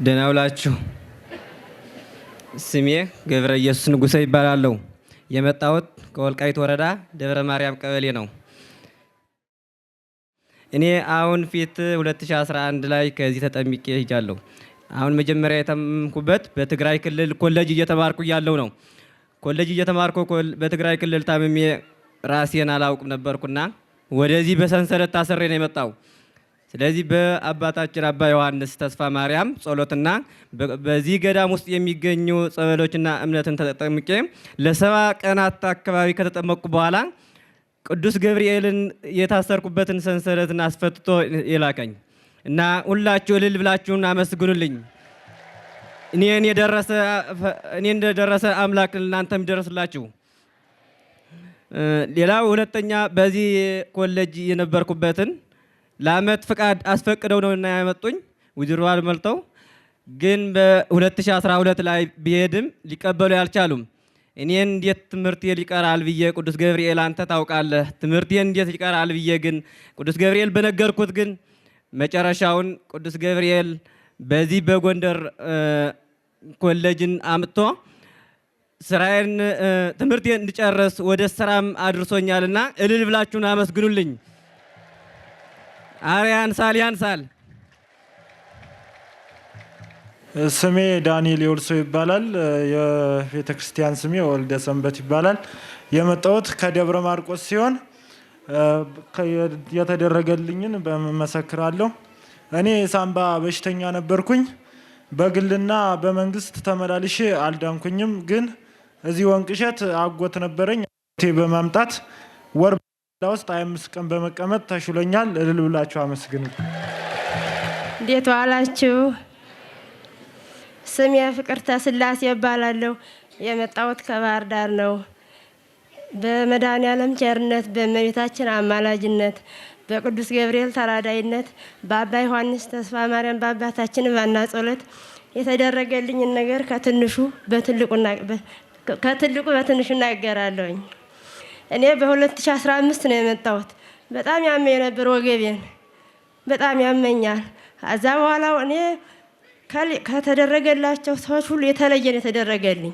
ደህና ውላችሁ። ስሜ ገብረ ኢየሱስ ንጉሴ ይባላለሁ። የመጣሁት ከወልቃይት ወረዳ ደብረ ማርያም ቀበሌ ነው። እኔ አሁን ፊት 2011 ላይ ከዚህ ተጠምቄ ሄጃለሁ። አሁን መጀመሪያ የተጠመቅኩበት በትግራይ ክልል ኮሌጅ እየተማርኩ እያለሁ ነው። ኮሌጅ እየተማርኩ በትግራይ ክልል ታምሜ ራሴን አላውቅም ነበርኩና ወደዚህ በሰንሰለት ታስሬ ነው የመጣው። ስለዚህ በአባታችን አባ ዮሐንስ ተስፋ ማርያም ጸሎትና በዚህ ገዳም ውስጥ የሚገኙ ጸበሎችና እምነትን ተጠምቄ ለ70 ቀናት አካባቢ ከተጠመቅኩ በኋላ ቅዱስ ገብርኤልን የታሰርኩበትን ሰንሰለትን አስፈትቶ የላከኝ እና ሁላችሁ እልል ብላችሁን አመስግኑልኝ። እኔን እንደደረሰ አምላክ እናንተም ይደረስላችሁ። ሌላው ሁለተኛ በዚህ ኮሌጅ የነበርኩበትን ለአመት ፍቃድ አስፈቅደው ነው እና ያመጡኝ ውጅርዋል መልተው ግን በ2012 ላይ ቢሄድም ሊቀበሉ ያልቻሉም። እኔን እንዴት ትምህርቴ ሊቀራል ብዬ ቅዱስ ገብርኤል አንተ ታውቃለህ ትምህርቴን እንዴት ሊቀራል ብዬ ግን ቅዱስ ገብርኤል በነገርኩት ግን መጨረሻውን ቅዱስ ገብርኤል በዚህ በጎንደር ኮሌጅን አምጥቶ ስራዬን ትምህርቴን እንድጨርስ ወደ ስራም አድርሶኛልና እልል ብላችሁን አመስግኑልኝ። ያንሳል። ስሜ ዳንኤል ይወልሶ ይባላል። የቤተ ክርስቲያን ስሜ ወልደ ሰንበት ይባላል። የመጣሁት ከደብረ ማርቆስ ሲሆን የተደረገልኝን በመሰክራለሁ። እኔ ሳምባ በሽተኛ ነበርኩኝ። በግልና በመንግስት ተመላልሼ አልዳንኩኝም። ግን እዚህ ወንቅሸት አጎት ነበረኝ በማምጣት ወር ውስጥ 25 ቀን በመቀመጥ ተሽሎኛል። እልል ብላችሁ አመስግኑ። እንዴት ዋላችሁ? ስሜ ፍቅርተ ስላሴ ይባላለሁ። የመጣሁት ከባህር ዳር ነው። በመድኃኔዓለም ቸርነት በእመቤታችን አማላጅነት በቅዱስ ገብርኤል ተራዳይነት በአባ ዮሐንስ ተስፋ ማርያም በአባታችን ባና ጸሎት የተደረገልኝን ነገር ከትልቁ በትንሹ እናገራለሁኝ። እኔ በ2015 ነው የመጣሁት። በጣም ያመኝ ነበር፣ ወገቤን በጣም ያመኛል። ከዛ በኋላ እኔ ከተደረገላቸው ሰዎች ሁሉ የተለየ ነው የተደረገልኝ።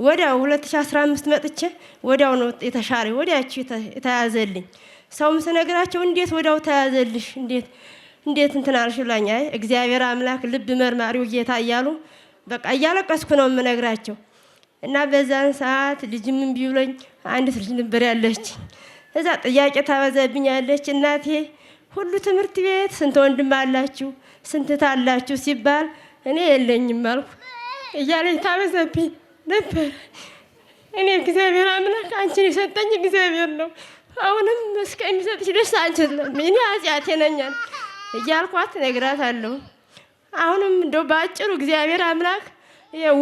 ወዲያው 2015 መጥቼ ወዲያው ነው የተሻለ ወዲያችሁ የተያዘልኝ። ሰውም ስነግራቸው እንዴት ወዲያው ተያዘልሽ እንዴት እንትን አልሽላኝ። አይ እግዚአብሔር አምላክ ልብ መርማሪው ጌታ እያሉ በቃ እያለቀስኩ ነው የምነግራቸው። እና በዛን ሰዓት ልጅም እምቢ ብሎኝ አንዲት ልጅ ነበር ያለች። እዛ ጥያቄ ታበዛብኛለች። እናቴ ሁሉ ትምህርት ቤት ስንት ወንድም አላችሁ ስንት ታላችሁ ሲባል እኔ የለኝም አልኩ እያለኝ ታበዛብኝ ነበር። እኔ እግዚአብሔር አምላክ አንቺን የሰጠኝ እግዚአብሔር ነው። አሁንም እስከሚሰጥሽ ድረስ አንቺን እኔ ኃጢአቴ ነኝ እያልኳት እነግራታለሁ። አሁንም እንደው በአጭሩ እግዚአብሔር አምላክ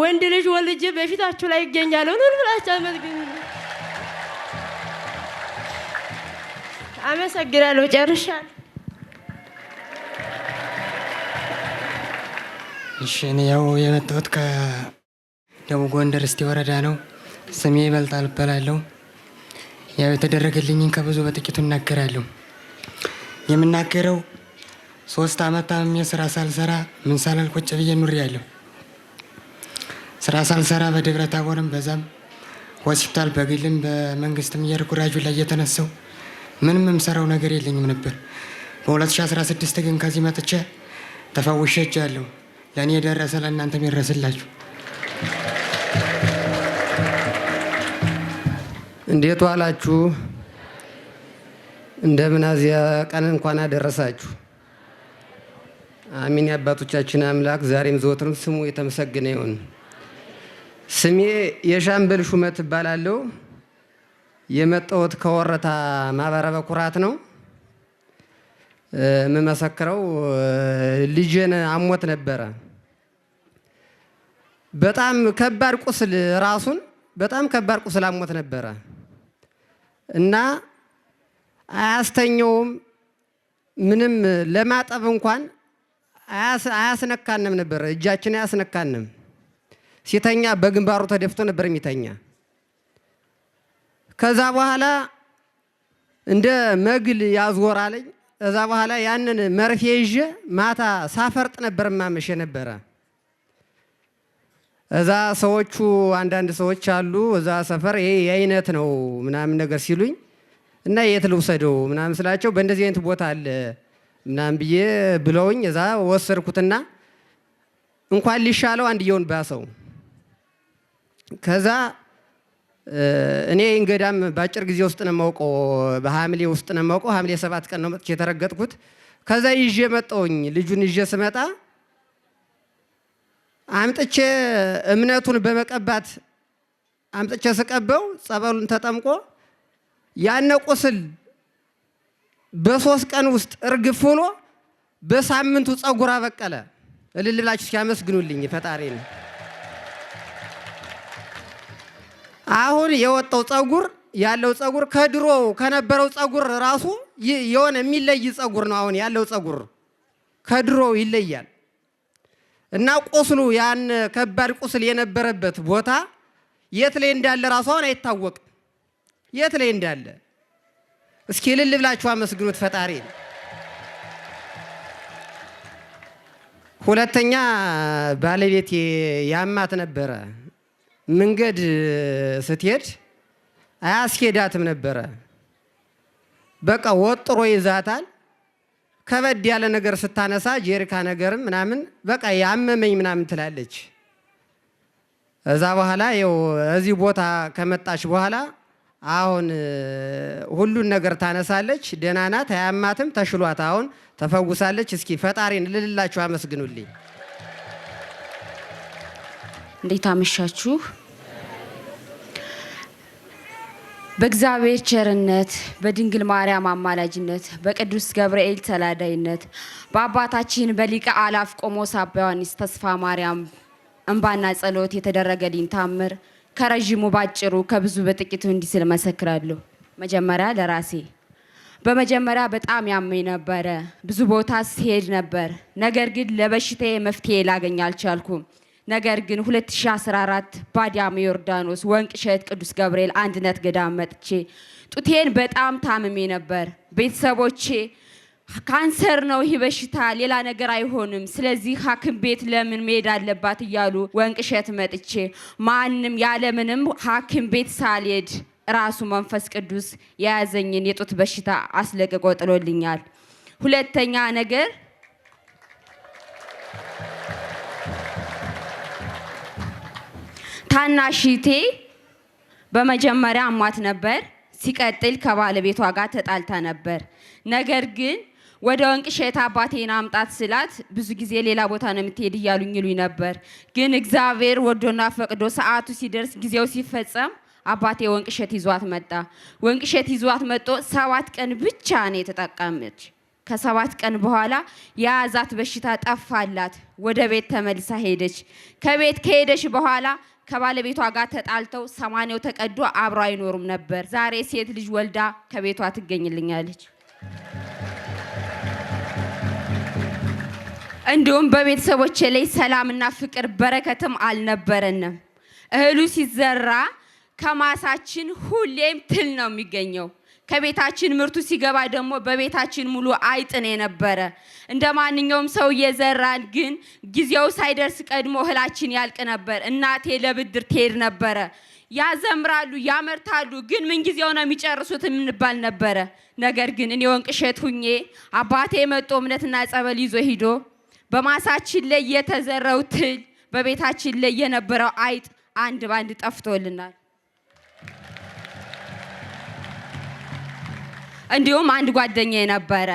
ወንድ ልጅ ወልጄ በፊታችሁ ላይ ይገኛል ነው ብላችሁ አመስግኑ። አመሰግናለሁ። ጨርሻለሁ። እሺ እኔ ያው የመጣሁት ከደቡብ ጎንደር እስቴ ወረዳ ነው። ስሜ ይበልጣል እባላለሁ። ያው የተደረገልኝን ከብዙ በጥቂቱ እናገራለሁ። የምናገረው 3 ዓመት ታምሜ ስራ ሳልሰራ ምን ሳላል ቁጭ ብዬ ኑሬያለሁ። ስራ ሳልሰራ በደብረ ታቦርም በዛም ሆስፒታል በግልም በመንግስትም የርኩራጁ ላይ የተነሳው ምንም የምሰራው ነገር የለኝም ነበር። በ2016 ግን ከዚህ መጥቼ ተፈውሼ ሄጃለሁ። ለእኔ የደረሰ ለእናንተም ይድረስላችሁ። እንዴት ዋላችሁ? እንደምን አዚያ ቀን እንኳን አደረሳችሁ። አሚን። የአባቶቻችን አምላክ ዛሬም ዘወትርም ስሙ የተመሰገነ ይሁን። ስሜ የሻምበል ሹመት እባላለሁ። የመጣሁት ከወረታ ማህበረ በኩራት ነው። የምመሰክረው ልጄን አሞት ነበረ። በጣም ከባድ ቁስል ራሱን በጣም ከባድ ቁስል አሞት ነበረ እና አያስተኛውም። ምንም ለማጠብ እንኳን አያስነካንም ነበር፣ እጃችን አያስነካንም። ሲተኛ በግንባሩ ተደፍቶ ነበር የሚተኛ። ከዛ በኋላ እንደ መግል ያዞራለኝ። ከዛ በኋላ ያንን መርፌ ይዤ ማታ ሳፈርጥ ነበር ማመሽ ነበረ። እዛ ሰዎቹ አንዳንድ ሰዎች አሉ እዛ ሰፈር ይሄ የአይነት ነው ምናምን ነገር ሲሉኝ እና የት ልውሰደው ምናምን ስላቸው በእንደዚህ አይነት ቦታ አለ ምናምን ብዬ ብለውኝ እዛ ወሰድኩትና እንኳን ሊሻለው አንድየውን ባሰው። ከዛ እኔ እንገዳም በአጭር ጊዜ ውስጥ ነው የማውቀው፣ በሐምሌ ውስጥ ነው የማውቀው። ሐምሌ 7 ቀን ነው መጥቼ የተረገጥኩት። ከዛ ይዤ መጣሁኝ። ልጁን ይዤ ስመጣ አምጥቼ እምነቱን በመቀባት አምጥቼ ስቀበው ጸበሉን ተጠምቆ ያነ ቁስል በ3 ቀን ውስጥ እርግፍ ሆኖ በሳምንቱ ጸጉር አበቀለ። እልል ብላችሁ ሲያመስግኑልኝ ፈጣሪን። አሁን የወጣው ጸጉር ያለው ጸጉር ከድሮ ከነበረው ጸጉር ራሱ የሆነ የሚለይ ጸጉር ነው። አሁን ያለው ጸጉር ከድሮ ይለያል እና ቁስሉ ያን ከባድ ቁስል የነበረበት ቦታ የት ላይ እንዳለ ራሱ አሁን አይታወቅም። የት ላይ እንዳለ እስኪ እልል ብላችሁ አመስግኑት ፈጣሪን። ሁለተኛ ባለቤቴ ያማት ነበረ። መንገድ ስትሄድ አያስኬዳትም ነበረ። በቃ ወጥሮ ይዛታል። ከበድ ያለ ነገር ስታነሳ ጀሪካ ነገርም ምናምን በቃ ያመመኝ ምናምን ትላለች። እዛ በኋላ ይኸው እዚህ ቦታ ከመጣች በኋላ አሁን ሁሉን ነገር ታነሳለች። ደህና ናት፣ አያማትም፣ ተሽሏት አሁን ተፈውሳለች። እስኪ ፈጣሪን ልልላችሁ አመስግኑልኝ። እንዴት አመሻችሁ? በእግዚአብሔር ቸርነት፣ በድንግል ማርያም አማላጅነት፣ በቅዱስ ገብርኤል ተላዳይነት፣ በአባታችን በሊቀ አላፍ ቆሞስ አባ ዮሐንስ ተስፋ ማርያም እንባና ጸሎት የተደረገልኝ ታምር ከረዥሙ ባጭሩ ከብዙ በጥቂቱ እንዲህ ስል መሰክራለሁ። መጀመሪያ ለራሴ በመጀመሪያ በጣም ያመኝ ነበረ። ብዙ ቦታ ሲሄድ ነበር። ነገር ግን ለበሽታዬ መፍትሄ ላገኝ አልቻልኩም። ነገር ግን 2014 ባዲያም ዮርዳኖስ ወንቅ እሸት ቅዱስ ገብርኤል አንድነት ገዳም መጥቼ ጡቴን በጣም ታምሜ ነበር። ቤተሰቦቼ ካንሰር ነው ይህ በሽታ፣ ሌላ ነገር አይሆንም፣ ስለዚህ ሐኪም ቤት ለምን መሄድ አለባት እያሉ ወንቅ እሸት መጥቼ ማንም ያለምንም ሐኪም ቤት ሳልሄድ ራሱ መንፈስ ቅዱስ የያዘኝን የጡት በሽታ አስለቅቆ ጥሎልኛል። ሁለተኛ ነገር ታናሽቴ በመጀመሪያ አሟት ነበር። ሲቀጥል ከባለቤቷ ጋር ተጣልታ ነበር። ነገር ግን ወደ ወንቅ እሸት አባቴን አምጣት ስላት ብዙ ጊዜ ሌላ ቦታ ነው የምትሄድ እያሉኝ ይሉኝ ነበር። ግን እግዚአብሔር ወዶና ፈቅዶ ሰዓቱ ሲደርስ ጊዜው ሲፈጸም አባቴ ወንቅ እሸት ይዟት መጣ። ወንቅ እሸት ይዟት መጥቶ 7 ቀን ብቻ ነው የተጠቀመች። ከ7 ቀን በኋላ የያዛት በሽታ ጠፋላት። ወደ ቤት ተመልሳ ሄደች። ከቤት ከሄደች በኋላ ከባለቤቷ ጋር ተጣልተው 80ው ተቀዶ አብረው አይኖሩም ነበር። ዛሬ ሴት ልጅ ወልዳ ከቤቷ ትገኝልኛለች። እንዲሁም በቤተሰቦቼ ላይ ሰላምና ፍቅር በረከትም አልነበረንም። እህሉ ሲዘራ ከማሳችን ሁሌም ትል ነው የሚገኘው። ከቤታችን ምርቱ ሲገባ ደግሞ በቤታችን ሙሉ አይጥ ነው የነበረ። እንደ ማንኛውም ሰው እየዘራን ግን ጊዜው ሳይደርስ ቀድሞ እህላችን ያልቅ ነበር። እናቴ ለብድር ትሄድ ነበረ። ያዘምራሉ፣ ያመርታሉ፣ ግን ምን ጊዜው ነው የሚጨርሱት የምንባል ነበረ። ነገር ግን እኔ ወንቅ እሸት ሁኜ አባቴ መጥቶ እምነትና ጸበል ይዞ ሂዶ በማሳችን ላይ የተዘራው ትል በቤታችን ላይ የነበረው አይጥ አንድ ባንድ ጠፍቶልናል። እንዲሁም አንድ ጓደኛዬ ነበረ።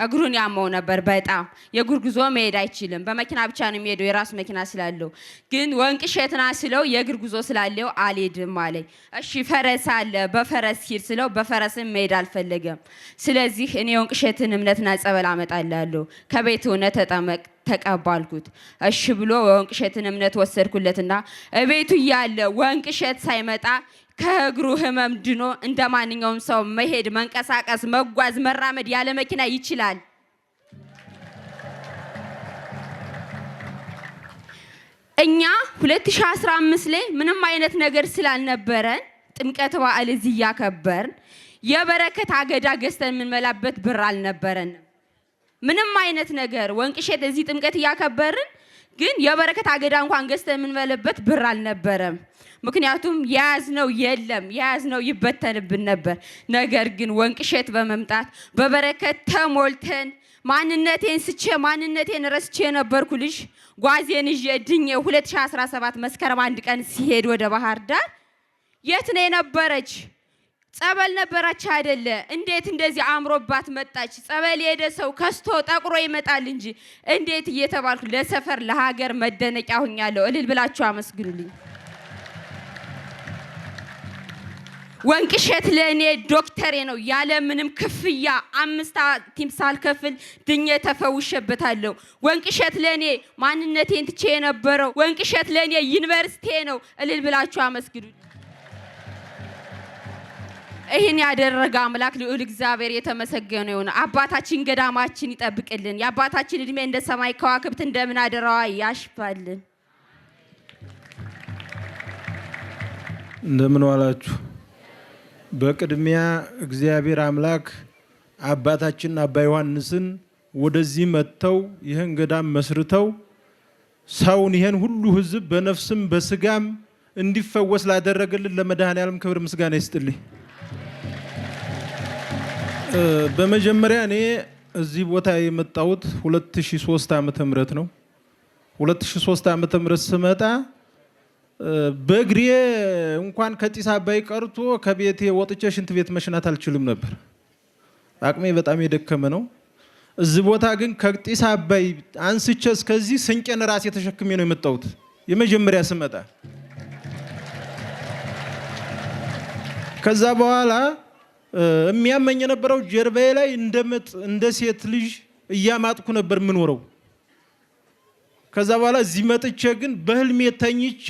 እግሩን ያመው ነበር በጣም የእግር ጉዞ መሄድ አይችልም። በመኪና ብቻ ነው የሚሄደው የራሱ መኪና ስላለው። ግን ወንቅሸትና ስለው የእግር ጉዞ ስላለው አልሄድም አለኝ። እሺ ፈረስ አለ በፈረስ ሂድ ስለው በፈረስም መሄድ አልፈለገም። ስለዚህ እኔ ወንቅሸትን እምነትና ጸበል አመጣላለሁ ከቤት ሆነ ተጠመቅ ተቀባልኩት። እሺ ብሎ ወንቅሸትን እምነት ወሰድኩለትና እቤቱ እያለ ወንቅሸት ሳይመጣ ከእግሩ ህመም ድኖ እንደ ማንኛውም ሰው መሄድ፣ መንቀሳቀስ፣ መጓዝ፣ መራመድ ያለ መኪና ይችላል። እኛ 2015 ላይ ምንም አይነት ነገር ስላልነበረን ጥምቀት በዓል እዚህ እያከበርን የበረከት አገዳ ገዝተን የምንመላበት ብር አልነበረንም። ምንም አይነት ነገር ወንቅሸት እዚህ ጥምቀት እያከበርን ግን የበረከት አገዳ እንኳን ገዝተን የምንመለበት ብር አልነበረም። ምክንያቱም የያዝነው የለም፣ የያዝነው ይበተንብን ነበር። ነገር ግን ወንቅሸት በመምጣት በበረከት ተሞልተን ማንነቴን ስቼ ማንነቴን ረስቼ የነበርኩ ልጅ ጓዜን ይዤ ድኜ 2017 መስከረም 1 ቀን ሲሄድ ወደ ባህር ዳር የት ነው የነበረች? ጸበል ነበራች አይደለ? እንዴት እንደዚህ አምሮባት መጣች? ጸበል የሄደ ሰው ከስቶ ጠቁሮ ይመጣል እንጂ እንዴት እየተባልኩ ለሰፈር ለሀገር መደነቂያ ሆኛለሁ። እልል ብላችሁ አመስግኑልኝ። ወንቅሸት ለእኔ ዶክተሬ ነው። ያለ ምንም ክፍያ 5 ሳንቲም ሳልከፍል ድኜ ተፈውሼበታለሁ። ወንቅሸት ለእኔ ማንነቴን ትቼ የነበረው ወንቅሸት ለእኔ ዩኒቨርሲቲ ነው። እልል ብላችሁ አመስግኑልኝ። ይህን ያደረገ አምላክ ልዑል እግዚአብሔር የተመሰገነ ይሁን። አባታችን ገዳማችን ይጠብቅልን። የአባታችን እድሜ እንደ ሰማይ ከዋክብት እንደምን አደራዋ ያሽፋልን። እንደምን ዋላችሁ። በቅድሚያ እግዚአብሔር አምላክ አባታችን አባ ዮሐንስን ወደዚህ መጥተው ይህን ገዳም መስርተው ሰውን ይህን ሁሉ ሕዝብ በነፍስም በስጋም እንዲፈወስ ላደረገልን ለመድኃኔዓለም ክብር ምስጋና ይስጥልኝ። በመጀመሪያ እኔ እዚህ ቦታ የመጣሁት 2003 ዓመተ ምህረት ነው። 2003 ዓመተ ምህረት ስመጣ በእግሬ እንኳን ከጢስ አባይ ቀርቶ ከቤቴ ወጥቼ ሽንት ቤት መሽናት አልችልም ነበር። አቅሜ በጣም የደከመ ነው። እዚህ ቦታ ግን ከጢስ አባይ አንስቼ እስከዚህ ስንቄን ራሴ ተሸክሜ ነው የመጣሁት የመጀመሪያ ስመጣ። ከዛ በኋላ የሚያመኝ የነበረው ጀርባዬ ላይ እንደ ሴት ልጅ እያማጥኩ ነበር የምኖረው። ከዛ በኋላ እዚህ መጥቼ ግን በህልሜ ተኝቼ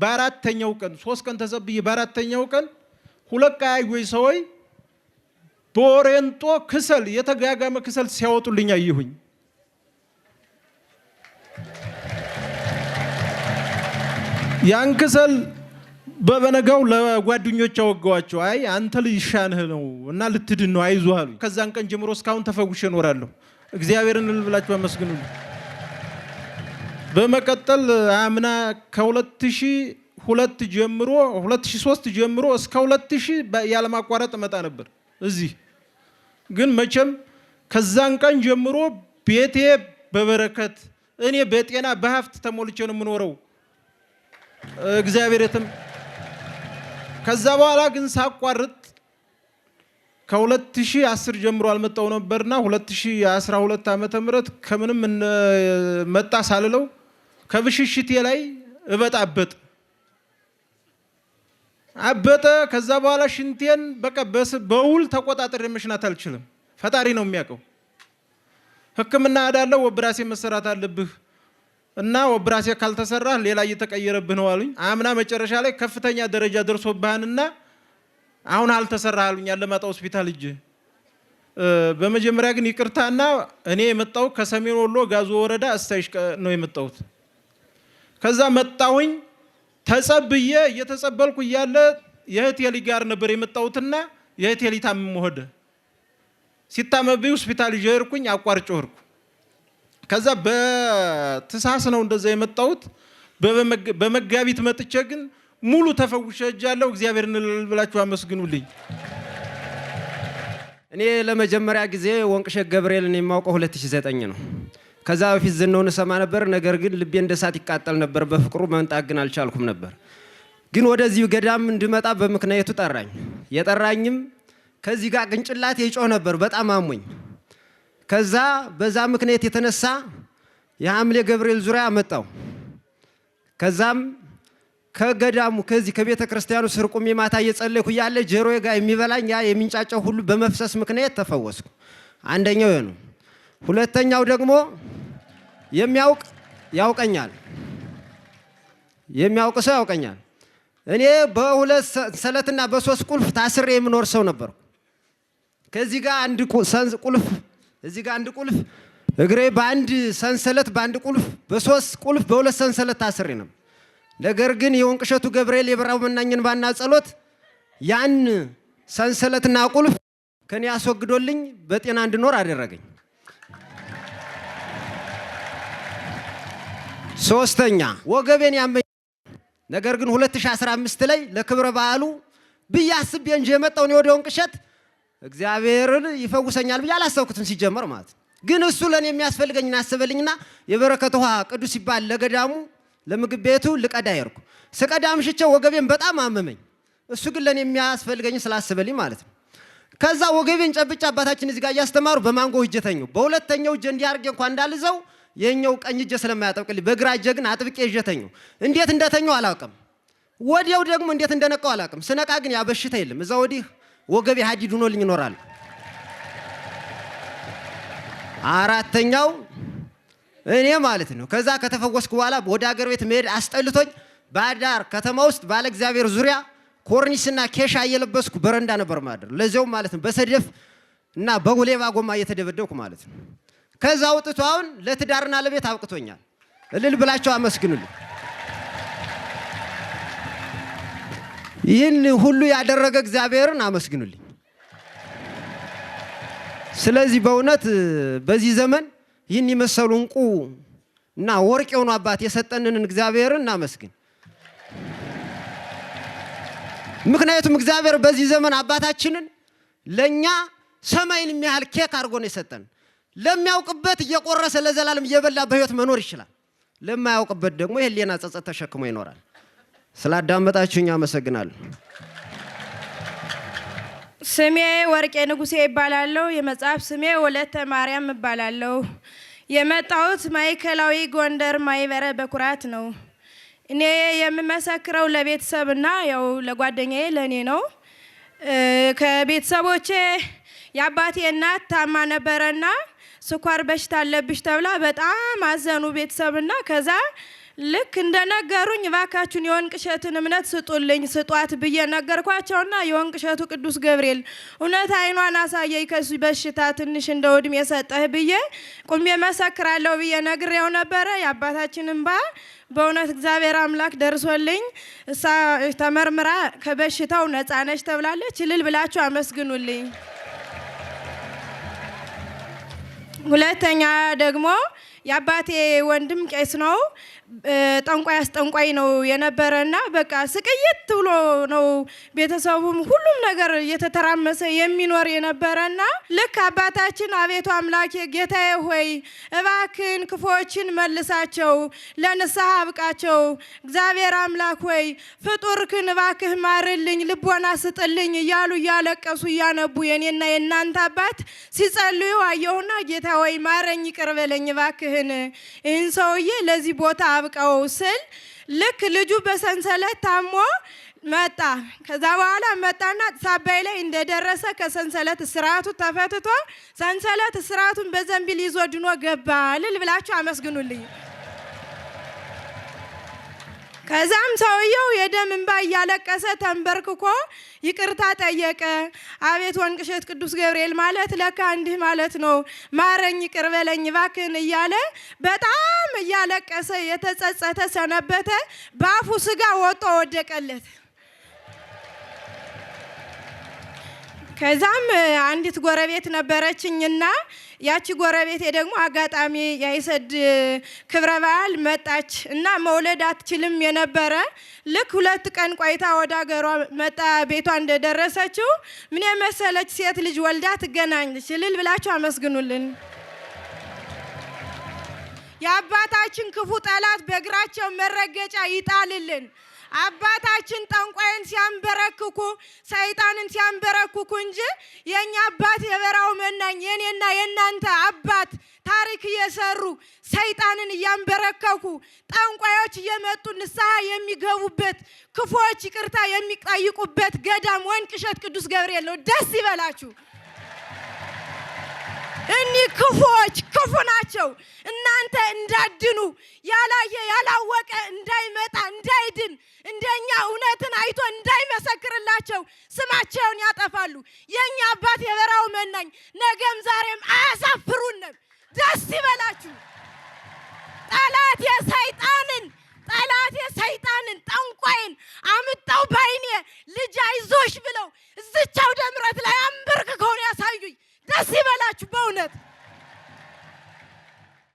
በአራተኛው ቀን 3 ቀን ተሰብዬ በአራተኛው ቀን 2 ቀያዮች ሰዎች በኦሬንጦ ክሰል የተጋጋመ ክሰል ሲያወጡልኝ አየሁኝ። ያን ክሰል በበነጋው ለጓደኞች አወጋዋቸው። አይ አንተ ልሻንህ ነው እና ልትድን ነው አይዞህ አሉኝ። ከዛን ቀን ጀምሮ እስካሁን ተፈውሼ እኖራለሁ። እግዚአብሔርን ልብላችሁ አመስግኑልኝ። በመቀጠል አምና ከ2002 ጀምሮ 2003 ጀምሮ እስከ 2000 ያለማቋረጥ መጣ ነበር እዚህ። ግን መቼም ከዛን ቀን ጀምሮ ቤቴ በበረከት እኔ በጤና በሀብት ተሞልቼ ነው የምኖረው። እግዚአብሔር ከዛ በኋላ ግን ሳቋርጥ ከ2010 ጀምሮ አልመጣው ነበርና 2012 ዓመተ ምህረት ከምንም መጣ ሳልለው ከብሽሽቴ ላይ እበጣበጥ አበጠ። ከዛ በኋላ ሽንቴን በቃ በውል ተቆጣጥሬ መሽናት አልችልም። ፈጣሪ ነው የሚያውቀው። ሕክምና አዳለው ወብራሴ መሰራት አለብህ እና ወብራሴ ካልተሰራ ሌላ እየተቀየረብህ ነው አሉኝ። አምና መጨረሻ ላይ ከፍተኛ ደረጃ ደርሶብሃንና አሁን አልተሰራህ አሉኝ። አለማጣ ሆስፒታል እጄ በመጀመሪያ ግን ይቅርታና እኔ የመጣው ከሰሜን ወሎ ጋዞ ወረዳ እስታይሽ ነው የመጣሁት። ከዛ መጣሁኝ ተጸብዬ እየተጸበልኩ እያለ የእህቴ ልጅ ጋር ነበር የመጣሁትና የእህቴ ልጅ ታመመ ሆደ ሲታመብኝ ሆስፒታል ይዤ ሄድኩኝ። አቋርጬ ሄድኩ። ከዛ በትሳስ ነው እንደዛ የመጣሁት። በመጋቢት መጥቼ ግን ሙሉ ተፈውሼ እጃለሁ። እግዚአብሔርን ልብላችሁ አመስግኑልኝ። እኔ ለመጀመሪያ ጊዜ ወንቅሸት ገብርኤልን የማውቀው 2009 ነው። ከዛ በፊት ዝናውን ሰማ ነበር። ነገር ግን ልቤ እንደ እሳት ይቃጠል ነበር በፍቅሩ። መምጣት ግን አልቻልኩም ነበር። ግን ወደዚህ ገዳም እንድመጣ በምክንያቱ ጠራኝ። የጠራኝም ከዚህ ጋር ቅንጭላቴ ይጮህ ነበር፣ በጣም አሞኝ። ከዛ በዛ ምክንያት የተነሳ የሐምሌ ገብርኤል ዙሪያ መጣው። ከዛም ከገዳሙ ከዚህ ከቤተ ክርስቲያኑ ስር ቁሜ ማታ እየጸለይኩ ያለ ጆሮዬ ጋር የሚበላኝ ያ የሚንጫጫው ሁሉ በመፍሰስ ምክንያት ተፈወስኩ። አንደኛው ይሄ ነው። ሁለተኛው ደግሞ የሚያውቅ ያውቀኛል፣ የሚያውቅ ሰው ያውቀኛል። እኔ በሁለት ሰንሰለትና በሶስት ቁልፍ ታስሬ የምኖር ሰው ነበርኩ። ከዚህ ጋር አንድ ቁልፍ፣ እዚህ ጋር አንድ ቁልፍ፣ እግሬ በአንድ ሰንሰለት በአንድ ቁልፍ፣ በሶስት ቁልፍ በሁለት ሰንሰለት ታስሬ ነው። ነገር ግን የወንቅ እሸቱ ገብርኤል የበራው መናኝን ባና ጸሎት ያን ሰንሰለትና ቁልፍ ከኔ ያስወግዶልኝ በጤና እንድኖር አደረገኝ። ሶስተኛ ወገቤን ያመኝ። ነገር ግን 2015 ላይ ለክብረ በዓሉ ብዬ አስቤ እንጂ የመጣው ነው ወደ ወንቅ እሸት እግዚአብሔርን ይፈውሰኛል ብዬ አላሰብኩትም ሲጀመር ማለት ነው። ግን እሱ ለኔ የሚያስፈልገኝና ያስበልኝና የበረከት ውሃ ቅዱስ ይባል ለገዳሙ ለምግብ ቤቱ ልቀዳ ይርኩ ስቀዳ ምሽቼ ወገቤን በጣም አመመኝ። እሱ ግን ለኔ የሚያስፈልገኝ ስላስበልኝ ማለት ነው። ከዛ ወገቤን ጨብጬ አባታችን እዚህ ጋር እያስተማሩ በማንጎ እጀተኙ በሁለተኛው እጄ እንዲያርገ እንኳን እንዳልዘው የኛው ቀኝ እጄ ስለማያጠብቅልኝ በግራ እጄ ግን አጥብቄ እጀተኙ። እንዴት እንደተኛው አላውቅም። ወዲያው ደግሞ እንዴት እንደነቃው አላውቅም። ስነቃ ግን ያ በሽታ የለም። እዛ ወዲህ ወገቤ ሀዲድ ሆኖልኝ ይኖራል። አራተኛው እኔ ማለት ነው ከዛ ከተፈወስኩ በኋላ ወደ ሀገር ቤት መሄድ አስጠልቶኝ ባዳር ከተማ ውስጥ ባለ እግዚአብሔር ዙሪያ ኮርኒስና ኬሻ እየለበስኩ በረንዳ ነበር ማደር። ለዚያው ማለት ነው በሰደፍ እና በሁሌባ ጎማ እየተደበደብኩ ማለት ነው። ከዛ ወጥቶ አሁን ለትዳርና ለቤት አብቅቶኛል። እልል ብላችሁ አመስግኑልኝ። ይህን ሁሉ ያደረገ እግዚአብሔርን አመስግኑልኝ። ስለዚህ በእውነት በዚህ ዘመን ይህን የመሰሉ እንቁ እና ወርቅ የሆኑ አባት የሰጠንን እግዚአብሔርን እናመስግን። ምክንያቱም እግዚአብሔር በዚህ ዘመን አባታችንን ለኛ ሰማይን የሚያህል ኬክ አድርጎ ነው የሰጠን። ለሚያውቅበት እየቆረሰ ለዘላለም እየበላ በህይወት መኖር ይችላል። ለማያውቅበት ደግሞ የህሊና ጸጸት ተሸክሞ ይኖራል። ስላዳመጣችሁኝ አመሰግናለሁ። ስሜ ወርቄ ንጉሴ ይባላለሁ። የመጽሐፍ ስሜ ወለተ ማርያም ይባላለሁ። የመጣሁት ማዕከላዊ ጎንደር ማይበረ በኩራት ነው። እኔ የምመሰክረው ለቤተሰብና ያው ለጓደኛዬ ለኔ ነው። ከቤተሰቦቼ የአባቴ እናት ታማ ነበረና ስኳር በሽታ አለብሽ ተብላ በጣም አዘኑ ቤተሰብና ከዛ ልክ እንደነገሩኝ እባካችሁን የወንቅ እሸትን እምነት ስጡልኝ ስጧት ብዬ ነገርኳቸውና የወንቅ እሸቱ ቅዱስ ገብርኤል እውነት አይኗን አሳየኝ ከሱ በሽታ ትንሽ እንደ ወድም የሰጠህ ብዬ ቁሜ መሰክራለሁ ብዬ ነግሬው ነበረ። የአባታችንን እንባ በእውነት እግዚአብሔር አምላክ ደርሶልኝ እሳ ተመርምራ ከበሽታው ነፃ ነች ተብላለች። እልል ብላችሁ አመስግኑልኝ። ሁለተኛ ደግሞ የአባቴ ወንድም ቄስ ነው። ጠንቋይ አስጠንቋይ ነው የነበረና በቃ ስቅይት ብሎ ነው ቤተሰቡም ሁሉም ነገር እየተተራመሰ የሚኖር የነበረና ልክ አባታችን አቤቱ አምላኬ ጌታዬ ሆይ እባክን ክፎችን መልሳቸው ለንስሐ አብቃቸው እግዚአብሔር አምላክ ሆይ ፍጡርክን እባክህ ማርልኝ ልቦና ስጥልኝ እያሉ እያለቀሱ እያነቡ የኔና የእናንተ አባት ሲጸልዩ አየሁና ጌታ ሆይ ማረኝ ይቅር በለኝ እባክህን ይህን ሰውዬ ለዚህ ቦታ አብቀው ስል ልክ ልጁ በሰንሰለት ታሞ መጣ። ከዛ በኋላ መጣና ሳባይ ላይ እንደደረሰ ከሰንሰለት እስራቱ ተፈትቶ ሰንሰለት እስራቱን በዘንቢል ይዞ ድኖ ገባ። እልል ብላችሁ አመስግኑልኝ። ከዛም ሰውየው የደም እንባ እያለቀሰ ተንበርክኮ ይቅርታ ጠየቀ። አቤት ወንቅ እሸት ቅዱስ ገብርኤል ማለት ለካ እንዲህ ማለት ነው፣ ማረኝ ይቅር በለኝ እባክህን እያለ በጣም እያለቀሰ የተጸጸተ ሰነበተ። በአፉ ስጋ ወጦ ወደቀለት። ከዛም አንዲት ጎረቤት ነበረችኝና ያቺ ጎረቤቴ ደግሞ አጋጣሚ የአይሰድ ክብረ በዓል መጣች እና መውለድ አትችልም የነበረ ልክ 2 ቀን ቆይታ ወደ ሀገሯ መጣ። ቤቷ እንደደረሰችው ምን የመሰለች ሴት ልጅ ወልዳ ትገናኘች። እልል ብላችሁ አመስግኑልን። የአባታችን ክፉ ጠላት በእግራቸው መረገጫ ይጣልልን። አባታችን ጠንቋይን ሲያንበረክኩ ሰይጣንን ሲያንበረክኩ እንጂ የኛ አባት የበራው መናኝ የኔና የናንተ አባት ታሪክ እየሰሩ ሰይጣንን እያንበረከኩ ጠንቋዮች እየመጡ ንስሐ የሚገቡበት ክፉዎች ይቅርታ የሚጠይቁበት ገዳም ወይን ቅሸት ቅዱስ ገብርኤል ነው። ደስ ይበላችሁ። እኒህ ክፉዎች ክፉ ናቸው። እናንተ እንዳድኑ ያላየ ያላወቀ እንዳይመጣ እንዳይድን እንደኛ እውነትን አይቶ እንዳይመሰክርላቸው ስማቸውን ያጠፋሉ። የኛ አባት የበራው መናኝ ነገም ዛሬም አያሳፍሩንም። ደስ ይበላችሁ። ጠላት የሰይጣንን ጠንቋይን አምጣው ባይኔ